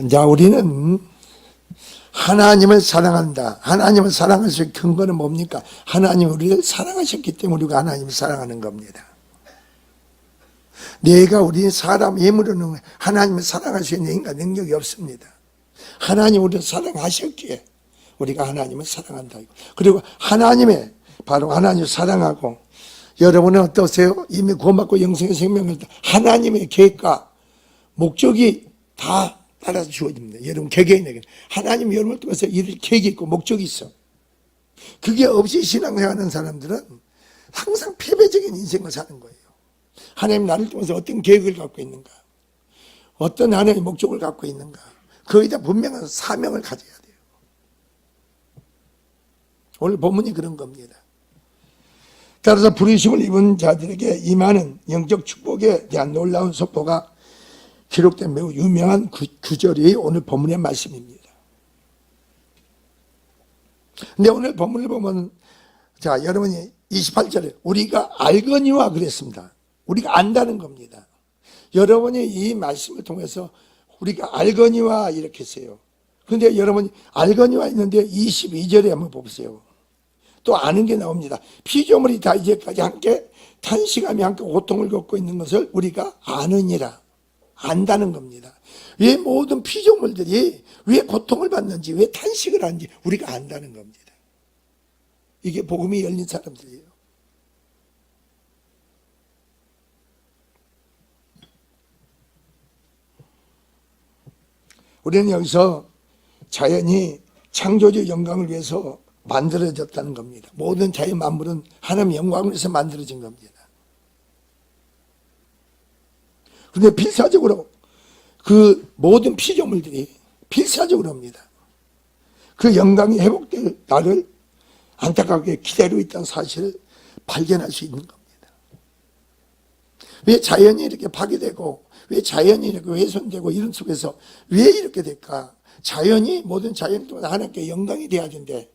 자, 우리는 하나님을 사랑한다. 하나님을 사랑할 수 있는 근거는 뭡니까? 하나님이 우리를 사랑하셨기 때문에 우리가 하나님을 사랑하는 겁니다. 내가 우리 사람 예물로는 하나님을 사랑할 수 있는 인간 능력이 없습니다. 하나님 우리를 사랑하셨기에 우리가 하나님을 사랑한다. 그리고 하나님의 바로 하나님을 사랑하고, 여러분은 어떠세요? 이미 구원받고 영생의 생명을 하나님의 계획과 목적이 다 따라서 주어집니다. 여러분 개개인에게 하나님이 여러분을 통해서 이를 계획이 있고 목적이 있어. 그게 없이 신앙생활하는 사람들은 항상 패배적인 인생을 사는 거예요. 하나님 나를 통해서 어떤 계획을 갖고 있는가, 어떤 하나님의 목적을 갖고 있는가, 거기다 분명한 사명을 가져야 돼요. 오늘 본문이 그런 겁니다. 따라서 부르심을 입은 자들에게 임하는 영적 축복에 대한 놀라운 속보가 기록된 매우 유명한 구절이 오늘 본문의 말씀입니다. 근데 오늘 본문을 보면, 자, 여러분이 28절에 우리가 알거니와 그랬습니다. 우리가 안다는 겁니다. 여러분이 이 말씀을 통해서 우리가 알거니와 이렇게 했어요. 그런데 여러분이 알거니와 있는데 22절에 한번 보세요. 또 아는 게 나옵니다. 피조물이 다 이제까지 함께 탄식하며 함께 고통을 겪고 있는 것을 우리가 아느니라. 안다는 겁니다. 왜 모든 피조물들이 왜 고통을 받는지, 왜 탄식을 하는지 우리가 안다는 겁니다. 이게 복음이 열린 사람들이에요. 우리는 여기서 자연이 창조적 영광을 위해서 만들어졌다는 겁니다. 모든 자연 만물은 하나님의 영광을 위해서 만들어진 겁니다. 그런데 필사적으로 그 모든 피조물들이 필사적으로 합니다. 그 영광이 회복될 날을 안타깝게 기다리고 있다는 사실을 발견할 수 있는 겁니다. 왜 자연이 이렇게 파괴되고, 왜 자연이 이렇게 훼손되고, 이런 속에서 왜 이렇게 될까? 자연이, 모든 자연이 하나님께 영광이 돼야 되는데,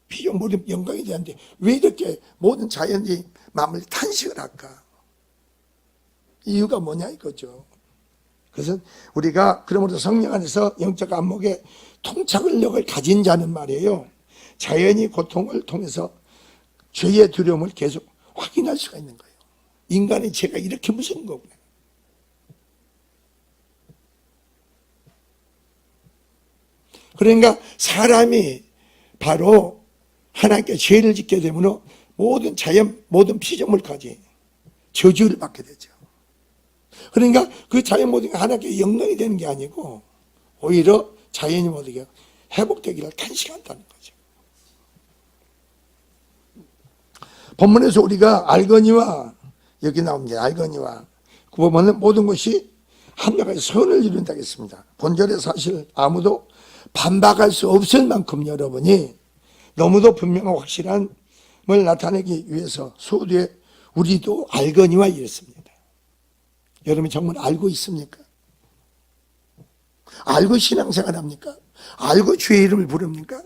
피조물이 영광이 돼야 되는데 왜 이렇게 모든 자연이 마음을 탄식을 할까? 이유가 뭐냐 이거죠. 그래서 우리가 그러므로 성령 안에서 영적 안목의 통찰력을 가진 자는 말이에요, 자연이 고통을 통해서 죄의 두려움을 계속 확인할 수가 있는 거예요. 인간의 죄가 이렇게 무서운 거구나. 그러니까 사람이 바로 하나님께 죄를 짓게 되면 모든 자연, 모든 피조물까지 저주를 받게 되죠. 그러니까 그 자연 모든 게 하나님께 영광이 되는 게 아니고 오히려 자연이 모든 게 회복되기를 탄식한다는 거죠. 본문에서 우리가 알거니와 여기 나옵니다. 알거니와 그 보면은 모든 것이 합력하여 선을 이룬다고 했습니다. 본절의 사실 아무도 반박할 수 없을 만큼 여러분이 너무도 분명하고 확실한 걸 나타내기 위해서 소두에 우리도 알거니와 이랬습니다. 여러분 정말 알고 있습니까? 알고 신앙생활 합니까? 알고 주의 이름을 부릅니까?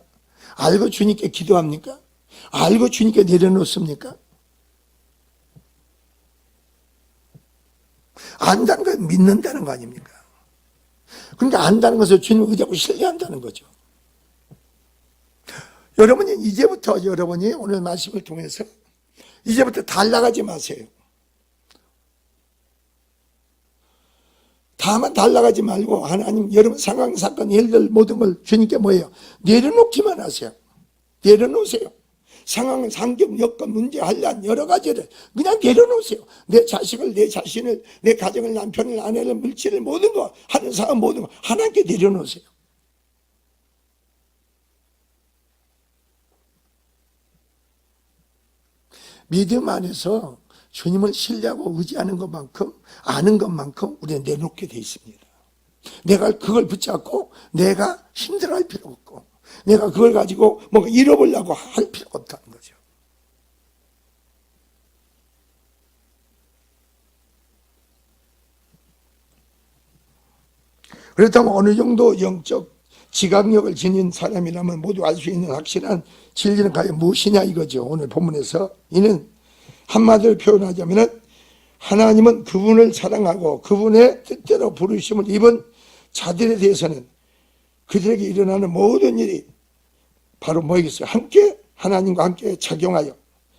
알고 주님께 기도합니까? 알고 주님께 내려놓습니까? 안다는 건 믿는다는 거 아닙니까? 그러니까 안다는 것을 주님을 의지하고 신뢰한다는 거죠. 여러분이 이제부터 여러분이 오늘 말씀을 통해서 이제부터 달라가지 마세요. 다만 달라가지 말고 하나님 여러분 상황, 사건, 일들 모든 걸 주님께 뭐예요? 내려놓기만 하세요. 내려놓으세요. 상황, 상경, 여건, 문제, 한란 여러 가지를 그냥 내려놓으세요. 내 자식을, 내 자신을, 내 가정을, 남편을, 아내를, 물질을 모든 거 하는 사람 모든 거 하나님께 내려놓으세요. 믿음 안에서 주님을 신뢰하고 의지하는 것만큼 아는 것만큼 우리는 내놓게 돼 있습니다. 내가 그걸 붙잡고 내가 힘들어할 필요가 없고 내가 그걸 가지고 뭔가 잃어보려고 할 필요가 없다는 거죠. 그렇다면 어느 정도 영적 지각력을 지닌 사람이라면 모두 알 수 있는 확실한 진리는 과연 무엇이냐 이거죠. 오늘 본문에서 이는 한마디로 표현하자면 하나님은 그분을 사랑하고 그분의 뜻대로 부르심을 입은 자들에 대해서는 그들에게 일어나는 모든 일이 바로 뭐겠어요? 함께 하나님과 함께 작용하여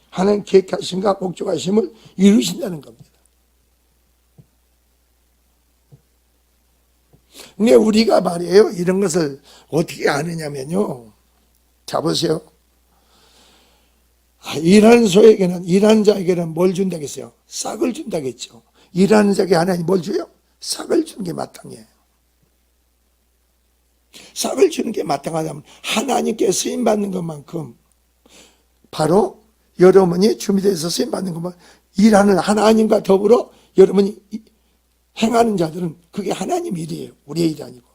하나님 계획하심과 목적하심을 이루신다는 겁니다. 근데 우리가 말이에요, 이런 것을 어떻게 아느냐면요, 자 보세요. 일하는 소에게는, 일하는 자에게는 뭘 준다겠어요? 싹을 준다겠죠. 일하는 자에게 하나님 뭘 줘요? 싹을 주는 게 마땅해요. 싹을 주는 게 마땅하다면 하나님께 쓰임받는 것만큼, 바로 여러분이 준비돼서 쓰임받는 것만, 일하는 하나님과 더불어 여러분이 행하는 자들은 그게 하나님 일이에요. 우리의 일이 아니고.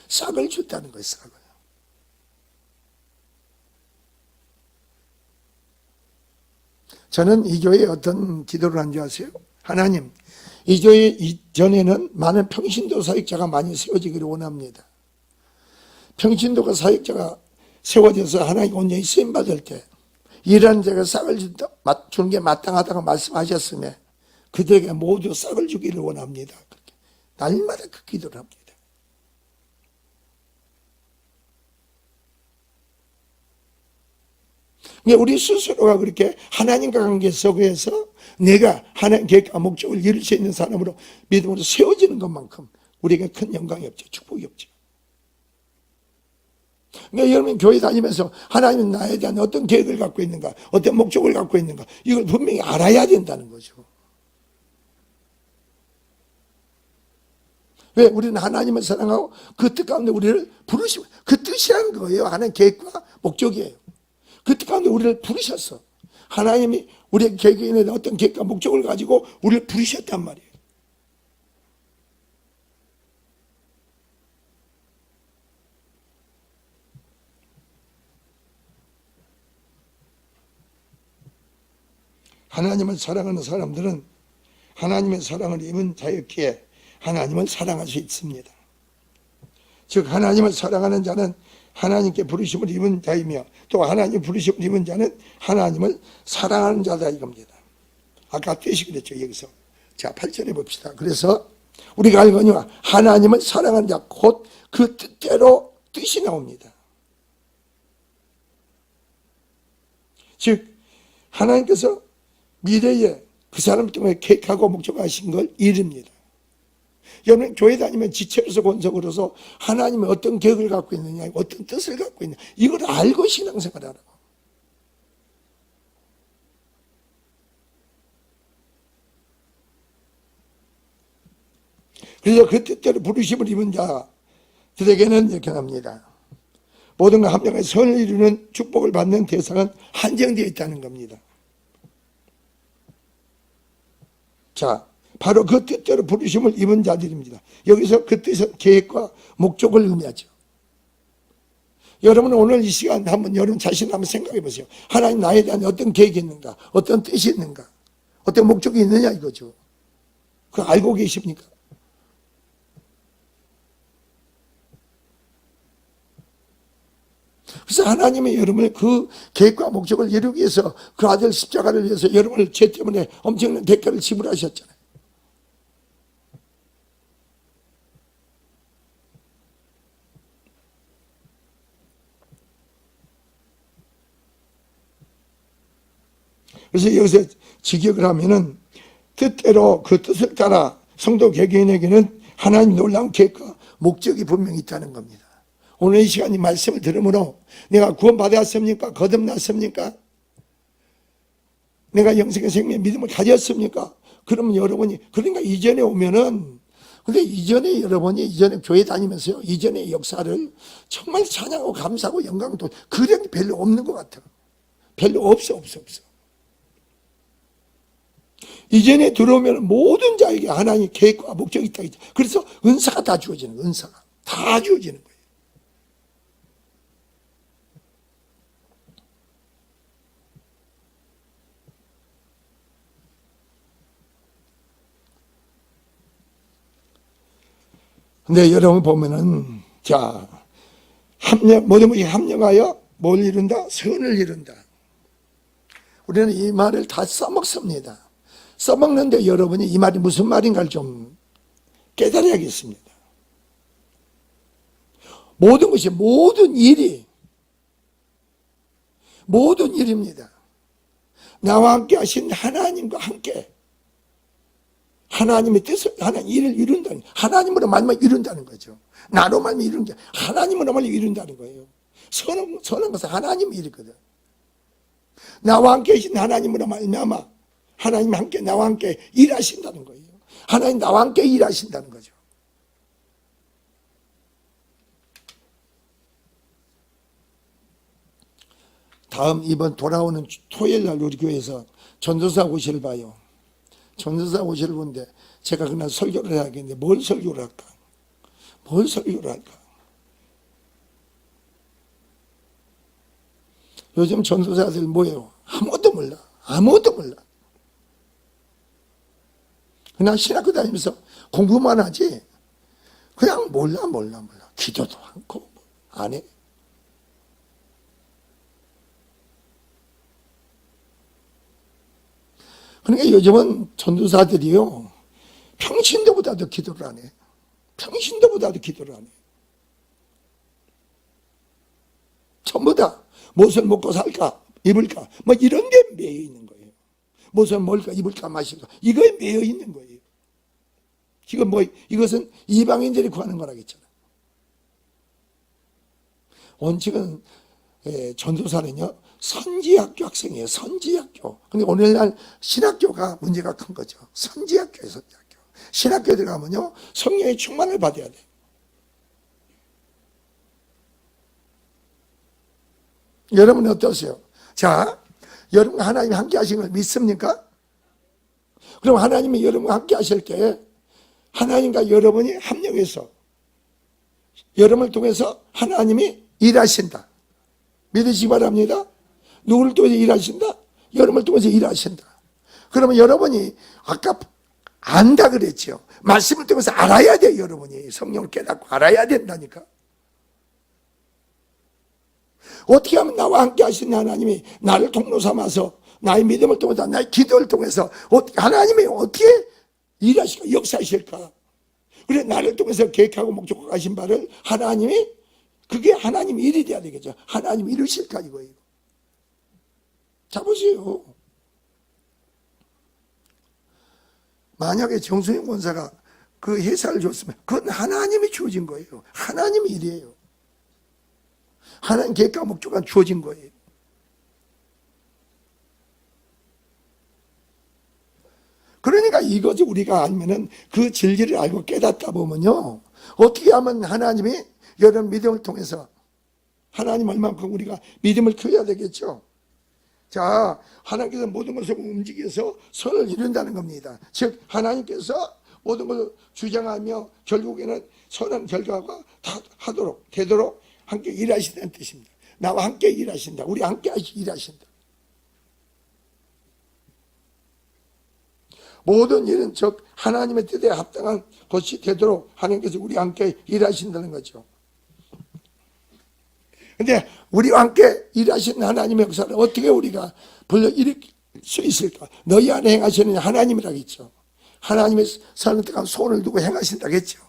싹을 준다는 거예요. 싹을. 저는 이 교회에 어떤 기도를 한 줄 아세요? 하나님, 이 교회 이전에는 많은 평신도 사역자가 많이 세워지기를 원합니다. 평신도가 사역자가 세워져서 하나님 온전히 쓰임받을 때 일하는 자가 싹을 주는 게 마땅하다고 말씀하셨으며 그들에게 모두 싹을 주기를 원합니다. 그렇게 날마다 그 기도를 합니다. 우리 스스로가 그렇게 하나님과 관계 속에서 내가 하나님 계획과 목적을 이룰 수 있는 사람으로 믿음으로 세워지는 것만큼 우리에게 큰 영광이 없죠. 축복이 없죠. 그러니까 여러분 교회 다니면서 하나님은 나에 대한 어떤 계획을 갖고 있는가, 어떤 목적을 갖고 있는가, 이걸 분명히 알아야 된다는 거죠. 왜? 우리는 하나님을 사랑하고 그 뜻 가운데 우리를 부르시고, 그 뜻이라는 거예요. 하나님 계획과 목적이에요. 그 뜻 가운데 우리를 부르셨어. 하나님이 우리의 계획에 있는 어떤 계획과 목적을 가지고 우리를 부르셨단 말이에요. 하나님을 사랑하는 사람들은 하나님의 사랑을 입은 자였기에 하나님을 사랑할 수 있습니다. 즉 하나님을 사랑하는 자는 하나님께 부르심을 입은 자이며 또 하나님 부르심을 입은 자는 하나님을 사랑하는 자다 이겁니다. 아까 뜻이 그랬죠. 여기서 자 8절에 봅시다. 그래서 우리가 알거니와 하나님을 사랑하는 자 곧 그 뜻대로 뜻이 나옵니다. 즉 하나님께서 미래에 그 사람 때문에 계획하고 목적하신 걸 이룹니다. 여러분 교회 다니면 지체로서 권속으로서 하나님이 어떤 계획을 갖고 있느냐, 어떤 뜻을 갖고 있느냐, 이걸 알고 신앙생활을 하라고. 그래서 그 뜻대로 부르심을 입은 자들에게는 이렇게 합니다. 모든 한 명의 선을 이루는 축복을 받는 대상은 한정되어 있다는 겁니다. 자, 바로 그 뜻대로 부르심을 입은 자들입니다. 여기서 그 뜻은 계획과 목적을 의미하죠. 여러분 오늘 이 시간 한번 여러분 자신을 한번 생각해 보세요. 하나님 나에 대한 어떤 계획이 있는가, 어떤 뜻이 있는가, 어떤 목적이 있느냐 이거죠. 그거 알고 계십니까? 그래서 하나님이 여러분의 그 계획과 목적을 이루기 위해서 그 아들 십자가를 위해서 여러분을 죄 때문에 엄청난 대가를 지불하셨잖아요. 그래서 여기서 직역을 하면은 뜻대로 그 뜻을 따라 성도 개개인에게는 하나님 놀라운 계획과 목적이 분명히 있다는 겁니다. 오늘 이 시간 이 말씀을 들으므로 내가 구원받았습니까? 거듭났습니까? 내가 영생의 생명의 믿음을 가졌습니까? 그러면 여러분이, 그러니까 이전에 오면은, 근데 이전에 여러분이, 이전에 교회 다니면서요, 이전의 역사를 정말 찬양하고 감사하고 영광도 그런 게 별로 없는 것 같아요. 별로 없어. 이전에 들어오면 모든 자에게 하나님의 계획과 목적이 있다. 그래서 은사가 다 주어지는 거예요. 은사가 다 주어지는 거예요. 근데 여러분 보면은, 자, 모든 것이 합력하여 뭘 이룬다? 선을 이룬다. 우리는 이 말을 다 써먹습니다. 써먹는데 여러분이 이 말이 무슨 말인가를 좀 깨달아야겠습니다. 모든 것이, 모든 일입니다. 나와 함께 하신 하나님과 함께 하나님의 뜻을, 하나님 일을 이룬다는, 하나님으로 말만 이룬다는 거죠. 나로 말만 이루는 게 하나님으로 말만 이룬다는 거예요. 선한 것은 하나님의 일이거든. 나와 함께 하신 하나님으로 말미암아 하나님 함께 나와 함께 일하신다는 거예요. 하나님 나와 함께 일하신다는 거죠. 다음 이번 돌아오는 토요일 날 우리 교회에서 전도사 고시를 봐요. 전도사 고시를 보는데 제가 그날 설교를 해야겠는데 뭘 설교를 할까? 뭘 설교를 할까? 요즘 전도사들 뭐예요? 아무것도 몰라. 아무것도 몰라. 그냥 신학교 다니면서 공부만 하지 그냥 몰라. 기도도 않고 안 해. 그러니까 요즘은 전도사들이요, 평신도보다도 기도를 안 해. 평신도보다도 기도를 안 해. 전부 다 무엇을 먹고 살까, 입을까, 뭐 이런 게 매여 있는 거예요. 무엇을 먹을까, 입을까, 마실까, 이거에 매여 있는 거예요. 이것은 이방인들이 구하는 거라겠잖아요. 원칙은 전도사는요, 선지학교 학생이에요. 선지학교. 근데 오늘날 신학교가 문제가 큰 거죠. 선지학교예요. 선지학교. 신학교에 들어가면요, 성령의 충만을 받아야 돼. 여러분은 어떠세요? 자, 여러분과 하나님이 함께 하신 걸 믿습니까? 그럼 하나님이 여러분과 함께 하실 때 하나님과 여러분이 합력해서 여러분을 통해서 하나님이 일하신다. 믿으시기 바랍니다. 누구를 통해서 일하신다? 여러분을 통해서 일하신다. 그러면 여러분이 아까 안다 그랬죠. 말씀을 통해서 알아야 돼요. 여러분이 성령을 깨닫고 알아야 된다니까. 어떻게 하면 나와 함께 하신 하나님이 나를 통로 삼아서 나의 믿음을 통해서 나의 기도를 통해서 하나님이 어떻게 일하실까, 역사하실까. 그래 나를 통해서 계획하고 목적하고 하신 바를 하나님이, 그게 하나님 일이 돼야 되겠죠. 하나님 이루실까 이거예요. 자 보세요. 만약에 정수영 권사가 그 회사를 줬으면 그건 하나님이 주어진 거예요. 하나님 일이에요. 하나님 계획과 목적과 주어진 거예요. 그러니까 이거지. 우리가 알면은 그 진리를 알고 깨닫다 보면요, 어떻게 하면 하나님이 여러분 믿음을 통해서 하나님 얼만큼 우리가 믿음을 키워야 되겠죠. 자, 하나님께서 모든 것을 움직여서 선을 이룬다는 겁니다. 즉 하나님께서 모든 것을 주장하며 결국에는 선한 결과가 되도록 함께 일하신다는 뜻입니다. 나와 함께 일하신다. 우리 함께 일하신다. 모든 일은 즉 하나님의 뜻에 합당한 것이 되도록 하나님께서 우리와 함께 일하신다는 거죠. 근데 우리와 함께 일하시는 하나님의 역사를 어떻게 우리가 불러일으킬 수 있을까? 너희 안에 행하시는 하나님이라겠죠. 하나님의 선택한 손을 두고 행하신다겠죠.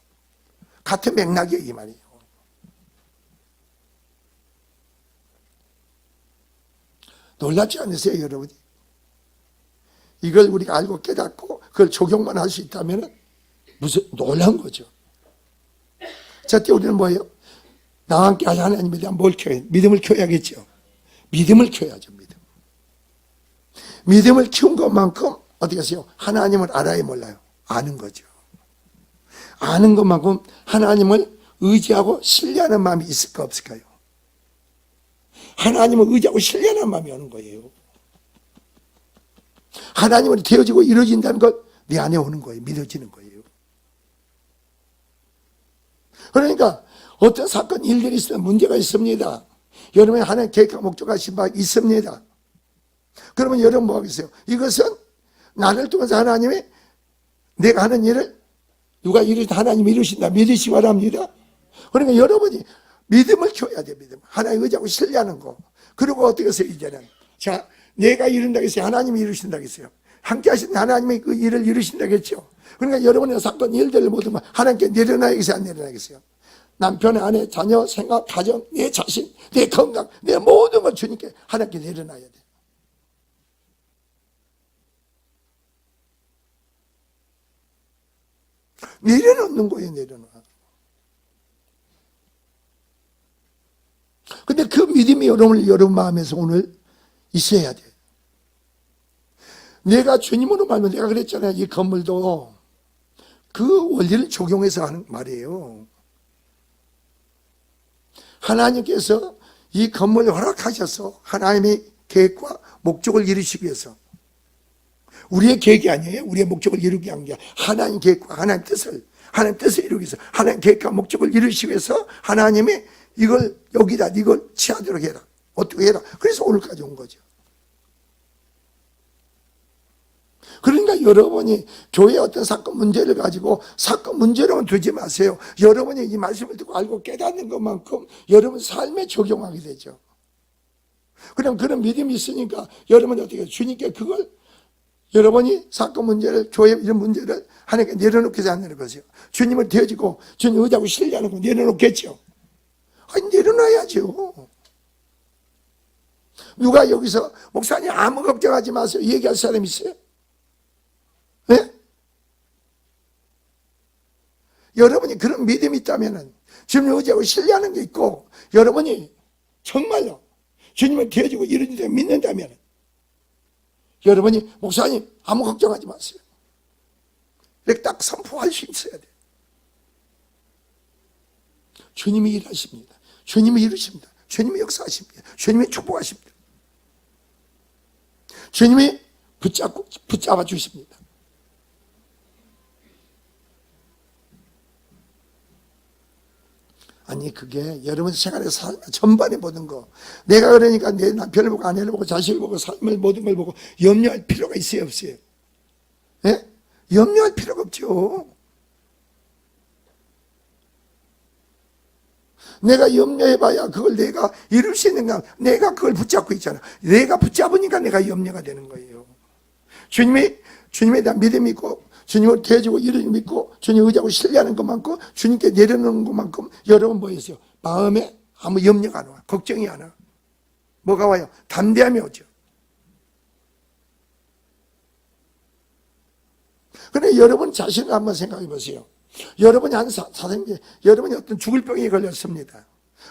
같은 맥락이에요, 이 말이에요. 놀랍지 않으세요, 여러분이? 이걸 우리가 알고 깨닫고 그걸 적용만 할 수 있다면 무슨 놀라운 거죠. 자, 우리는 뭐예요? 나와 함께 하나님에 대한 뭘 켜야, 믿음을 켜야겠죠. 믿음을 켜야죠. 믿음을 키운 것만큼 어떻게 하세요? 하나님을 알아야 몰라요. 아는 거죠. 아는 것만큼 하나님을 의지하고 신뢰하는 마음이 있을까 없을까요? 하나님을 의지하고 신뢰하는 마음이 오는 거예요. 하나님은 되어지고 이루어진다는 것 내 안에 오는 거예요. 믿어지는 거예요. 그러니까 어떤 사건, 일들이 있으면 문제가 있습니다. 여러분이 하나님 계획과 목적하신 바 있습니다. 그러면 여러분 뭐 하겠어요? 이것은 나를 통해서 하나님이 내가 하는 일을 누가 이루신다, 하나님이 이루신다 믿으시기 바랍니다. 그러니까 여러분이 믿음을 키워야 돼요. 믿음. 하나님 의지하고 신뢰하는 거. 그리고 어떻게 해서 이제는 자, 내가 이룬다고 했어요. 하나님이 이루신다고 했어요. 함께 하신 하나님이 그 일을 이루신다고 했죠. 그러니까 여러분의 사건, 일들을 모두 하나님께 내려놔야겠어요, 안 내려놔야겠어요? 남편, 아내, 자녀, 생각, 가정, 내 자신, 내 건강, 내 모든 걸 주님께 하나님께 내려놔야 돼. 내려놓는 거예요, 내려놔. 근데 그 믿음이 여러분 마음에서 오늘 있어야 돼. 내가 주님으로 말면, 내가 그랬잖아요. 이 건물도 그 원리를 적용해서 하는 말이에요. 하나님께서 이 건물을 허락하셔서 하나님의 계획과 목적을 이루시기 위해서, 우리의 계획이 아니에요. 우리의 목적을 이루기 위한 게 하나님 계획과 하나님 뜻을 이루기 위해서, 하나님 계획과 목적을 이루시기 위해서 하나님이 이걸 여기다 이걸 취하도록 해라. 어떻게 해라. 그래서 오늘까지 온 거죠. 그러니까 여러분이 교회의 어떤 사건 문제를 가지고 사건 문제로만 두지 마세요. 여러분이 이 말씀을 듣고 알고 깨닫는 것만큼 여러분 삶에 적용하게 되죠. 그럼 그런 믿음이 있으니까 여러분이 어떻게 해요? 주님께 그걸, 여러분이 사건 문제를, 교회 이런 문제를 하나님께 내려놓게 하는 거죠. 주님을 대지고 주님 의지하고 신뢰하는 거 내려놓겠죠. 아니, 내려놔야죠. 누가 여기서 목사님 아무 걱정하지 마세요 얘기할 사람 있어요? 네? 여러분이 그런 믿음이 있다면, 주님을 의지하고 신뢰하는 게 있고, 여러분이 정말로 주님을 대해주고 이런 데 믿는다면, 여러분이 목사님 아무 걱정하지 마세요 이렇게 딱 선포할 수 있어야 돼요. 주님이 일하십니다. 주님이 이루십니다. 주님이 역사하십니다. 주님이 축복하십니다. 주님이 붙잡아 주십니다. 아니, 그게 여러분 생활의 삶 전반에 모든 거, 내가 그러니까 내 남편을 보고 아내를 보고 자식을 보고 삶을 모든 걸 보고 염려할 필요가 있어요, 없어요? 예? 염려할 필요가 없죠. 내가 염려해봐야 그걸 내가 이룰 수 있는가? 내가 그걸 붙잡고 있잖아. 내가 붙잡으니까 내가 염려가 되는 거예요. 주님에 대한 믿음이 있고, 주님을 대해주고 이를 믿고 주님 의지하고 신뢰하는 것만큼, 주님께 내려놓는 것만큼 여러분 뭐 있어요? 마음에 아무 염려가 안 와. 걱정이 안 와. 뭐가 와요? 담대함이 오죠. 그런데 여러분 자신을 한번 생각해 보세요. 여러분이 한 사생계, 여러분이 어떤 죽을 병에 걸렸습니다.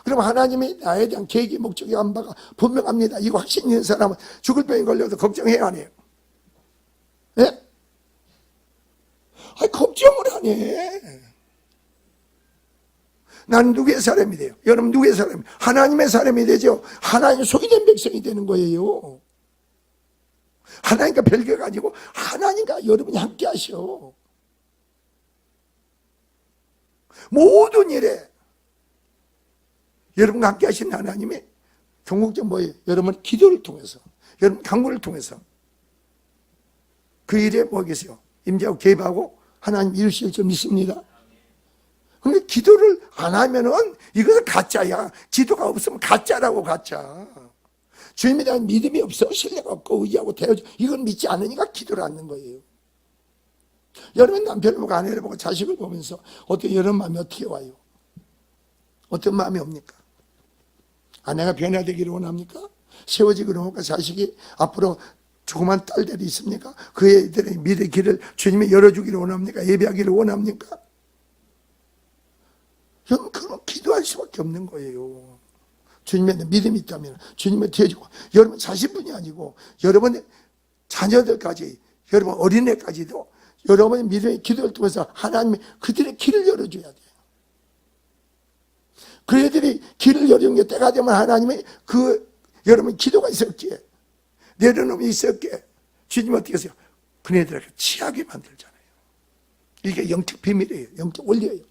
그럼 하나님이 나에 대한 계획이 목적이 안 바가 분명합니다. 이거 확신 있는 사람은 죽을 병에 걸려도 걱정해야 안 해요. 예? 아니, 걱정을 안 해. 나는 누구의 사람이 돼요? 여러분 누구의 사람이? 하나님의 사람이 되죠. 하나님 소유된 백성이 되는 거예요. 하나님과 별개가 아니고 하나님과 여러분이 함께 하셔. 모든 일에 여러분과 함께 하신 하나님의 종국적 뭐예요? 여러분 기도를 통해서, 여러분 강구를 통해서 그 일에 뭐 계세요? 임재하고 개입하고 하나님 이루실 줄 믿습니다. 근데 기도를 안 하면은 이것은 가짜야. 기도가 없으면 가짜라고, 가짜. 주님에 대한 믿음이 없어, 신뢰가 없고 의지하고 대하죠. 이건 믿지 않으니까 기도를 않는 거예요. 여러분 남편을 보고 아내를 보고 자식을 보면서 어떻게 여러분 마음이 어떻게 와요? 어떤 마음이 옵니까? 아내가 변화되기를 원합니까? 세워지기를 원합니까? 자식이 앞으로 조그만 딸들이 있습니까? 그 애들의 미래 길을 주님이 열어주기를 원합니까? 예배하기를 원합니까? 여러분 그건 기도할 수밖에 없는 거예요. 주님에 대한 믿음이 있다면 주님을 대해주고, 여러분 자신뿐이 아니고 여러분의 자녀들까지, 여러분 어린애까지도 여러분의 믿음의 기도를 통해서 하나님이 그들의 길을 열어줘야 돼요. 그 애들이 길을 열어준 게 때가 되면 하나님이 여러분 기도가 있었기에, 내려놓음이 있었기에 주님 어떻게 하세요? 그네들에게 취하게 만들잖아요. 이게 영적 비밀이에요. 영적 원리예요.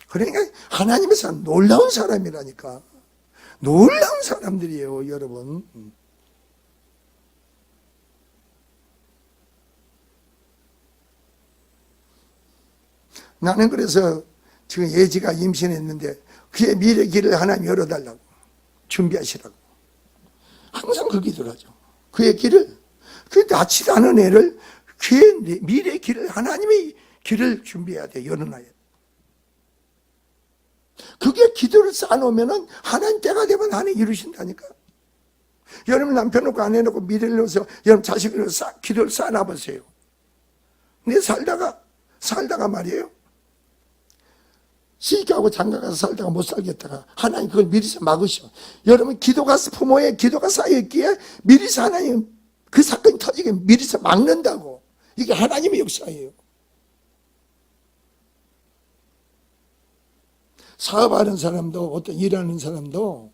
그러니까 하나님의 사람, 놀라운 사람이라니까. 놀라운 사람들이에요, 여러분. 나는 그래서 지금 예지가 임신했는데 그의 미래 길을 하나님 열어달라고, 준비하시라고 항상 그 기도를 하죠. 그의 길을, 그 낳지도 않은 애를 그의 미래의 길을 하나님의 길을 준비해야 돼. 열어놔야 돼. 그게 기도를 쌓아놓으면 하나님 때가 되면 하나님 이루신다니까. 여러분 남편 놓고 아내 놓고 미래를 놓으세요. 여러분 자식을 놓으서 기도를 쌓아놔보세요. 근데 살다가 말이에요. 시집가고 장가가서 살다가 못 살겠다가 하나님 그걸 미리서 막으셔. 여러분 기도가 부모의 기도가 쌓여있기에 미리서 하나님 그 사건이 터지게 미리서 막는다고. 이게 하나님의 역사예요. 사업하는 사람도 어떤 일하는 사람도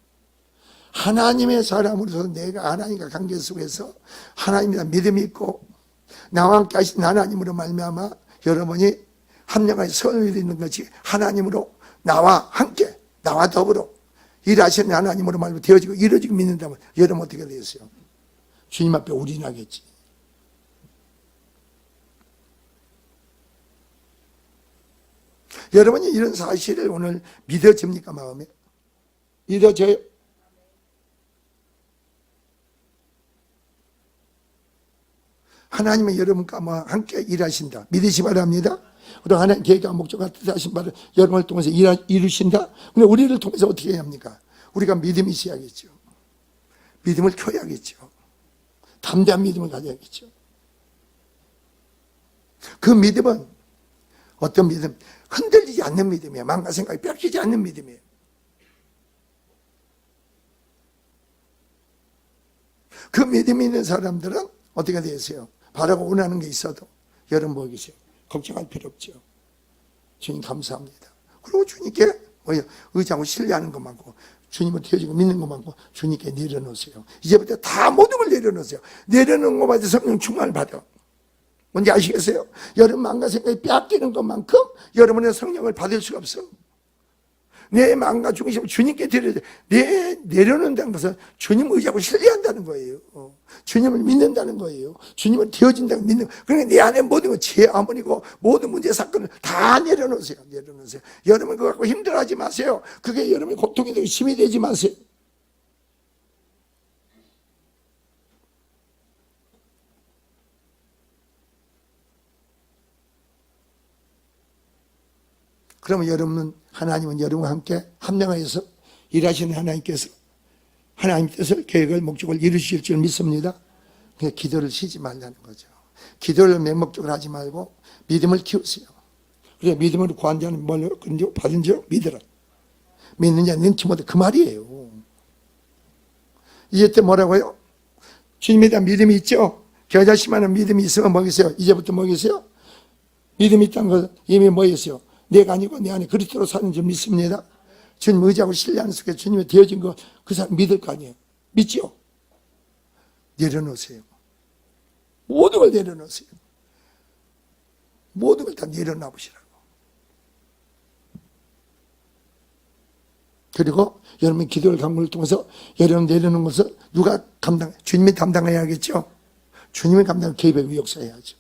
하나님의 사람으로서 내가 하나님과 관계 속에서 하나님에 대한 믿음이 있고 나와 함께 하신 하나님으로 말미암아 여러분이 합력하여 선을 이루는 것이 하나님으로 나와 함께 나와 더불어 일하시는 하나님으로 말미암아 되어지고 이루어지고 믿는다면 여러분 어떻게 되겠어요? 주님 앞에 올인하겠지. 여러분이 이런 사실을 오늘 믿어집니까? 마음에 믿어져요? 하나님은 여러분과 함께 일하신다. 믿으시 바랍니다. 그리고 하나님 계획과 목적과 뜻하신 바를 여러분을 통해서 이루신다. 근데 우리를 통해서 어떻게 해야 합니까? 우리가 믿음이 있어야겠죠. 믿음을 켜야겠죠. 담대한 믿음을 가져야겠죠. 그 믿음은 어떤 믿음? 흔들리지 않는 믿음이에요. 마음과 생각이 뺏기지 않는 믿음이에요. 그 믿음이 있는 사람들은 어떻게 되세요? 바라고 원하는 게 있어도 여러분 뭐 계세요? 걱정할 필요 없죠. 주님 감사합니다. 그리고 주님께 의지하고 신뢰하는 것 많고 주님을 되어지고 믿는 것 많고 주님께 내려놓으세요. 이제부터 다 모든 걸 내려놓으세요. 내려놓은 것마저 성령 충만을 받아. 뭔지 아시겠어요? 여러분 마음과 생각이 빼앗기는 것만큼 여러분의 성령을 받을 수가 없어. 내 마음과 중심을 주님께 드려야 돼. 내려놓는다는 것은 주님 의지하고 신뢰한다는 거예요. 주님을 믿는다는 거예요. 주님을 되어진다고 믿는 거예요. 그러니까 내 안에 모든 건 제 아무리고 모든 문제 사건을 다 내려놓으세요. 내려놓으세요. 여러분 그거 갖고 힘들어하지 마세요. 그게 여러분의 고통이 되고 힘이 되지 마세요. 그러면 하나님은 여러분과 함께 합력하여서 일하시는 하나님께서 하나님 뜻을 계획을 목적을 이루실 줄 믿습니다. 그러니까 기도를 쉬지 말라는 거죠. 기도를 맹목적으로 하지 말고 믿음을 키우세요. 그래 믿음으로 구한 자는 뭘 받은 줄 믿으라. 믿는 자는 능치 못해 그 말이에요. 이제 때 뭐라고요? 주님에 대한 믿음이 있죠. 겨자씨만한 믿음이 있으면 뭐겠어요? 이제부터 뭐겠어요? 믿음이 있다는 것은 이미 뭐겠어요? 내가 아니고 내 안에 그리스도로 사는 줄 믿습니다. 주님 의지하고 신뢰하는 속에 주님이 되어진 거 그 사람 믿을 거 아니에요. 믿죠? 내려놓으세요. 모든 걸 내려놓으세요. 모든 걸 다 내려놔 보시라고. 그리고 여러분 기도를 강구를 통해서 여러분 내려놓은 것을 누가 주님이 담당해야겠죠? 주님이 감당하고 개입하고 역사해야죠.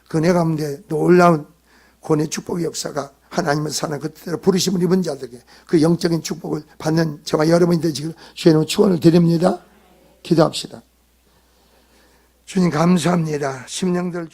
그 은혜 가운데 놀라운 구원의 축복의 역사가 하나님을 사는 그때로 부르심을 입은 자들에게 그 영적인 축복을 받는 저와 여러분이 되시길 주의 축원을 드립니다. 기도합시다. 주님 감사합니다. 심령들